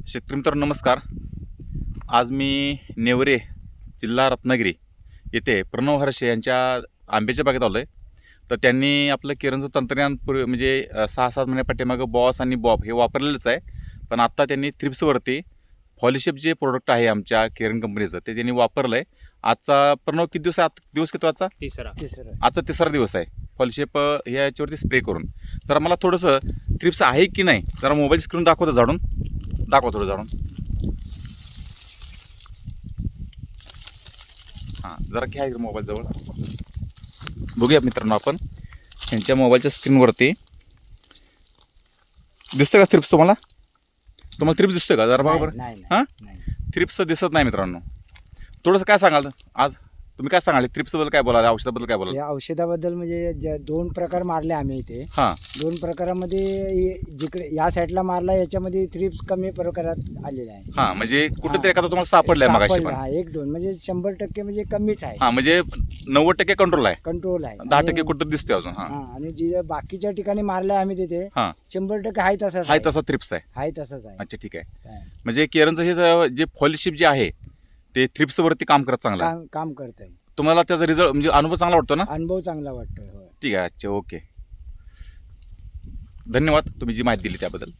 शेतकरी मित्रांनो नमस्कार. आज मी नेवरे जिल्हा रत्नागिरी येथे प्रणव हर्षे यांच्या आंब्याच्या बागेत आलो आहे. तर त्यांनी आपलं केरनचं तंत्रज्ञान म्हणजे 6-7 महिन्यापाठीमागं बॉस आणि बॉब हे वापरलेलंच आहे. पण आत्ता त्यांनी थ्रिप्सवरती पॉलिशेप जे प्रोडक्ट आहे आमच्या केरन कंपनीचं ते त्यांनी वापरलं आहे. आजचा प्रणव किती दिवस आहे? दिवस किती आजचा? तिसरा आजचा तिसरा दिवस आहे पॉलिशेप ह्याच्यावरती स्प्रे करून. तर मला थोडंसं थ्रिप्स आहे की नाही जरा मोबाईल स्क्रीन दाखवतो, झाडून दाखवा थोडं झाडून. हां जरा घ्या इकडे मोबाईल जवळ बघूया मित्रांनो. आपण यांच्या मोबाईलच्या स्क्रीनवरती दिसतं का थ्रिप्स? तुम्हाला थ्रिप्स दिसतोय का? जरा बघा बरं. हां थ्रिप्स दिसत नाही मित्रांनो. थोडंसं काय सांगाल आज? तुम्ही काय सांगाल थ्रिप्सबद्दल, काय बोलाल, औषधाबद्दल काय बोलाल? या औषधाबद्दल म्हणजे दोन प्रकार मारले आम्ही इथे. हां दोन प्रकारामध्ये जिकडे या साईडला मारला याच्यामध्ये थ्रिप्स कमी प्रकारात आलेला आहे. हां म्हणजे कुठेतरी एखादा तुम्हाला सापडलाय मगाशी सापडला, पण? हा, 1-2 म्हणजे 100% म्हणजे कमीच आहे. हां म्हणजे 90% कंट्रोल आहे, कंट्रोल आहे. 10% कुठं दिसतोय अजून. हां हा, आणि जे बाकीच्या ठिकाणी मारलाय आम्ही तिथे हां 100% आहे तसाच आहे, तसा थ्रिप्स आहे. आहे तसाच आहे. अच्छा ठीक आहे. हा. म्हणजे केरनचं हे जे पॉलिशिप जे आहे ते थ्रिप्सवरती काम करत चांगलं आहे. काम करत आहे. तुम्हाला त्याचा रिझल्ट म्हणजे अनुभव चांगला वाटतो ना? अनुभव चांगला वाटतोय. होय. ठीक आहे. अच्छा ओके. धन्यवाद तुम्ही जी माहिती दिली त्याबद्दल.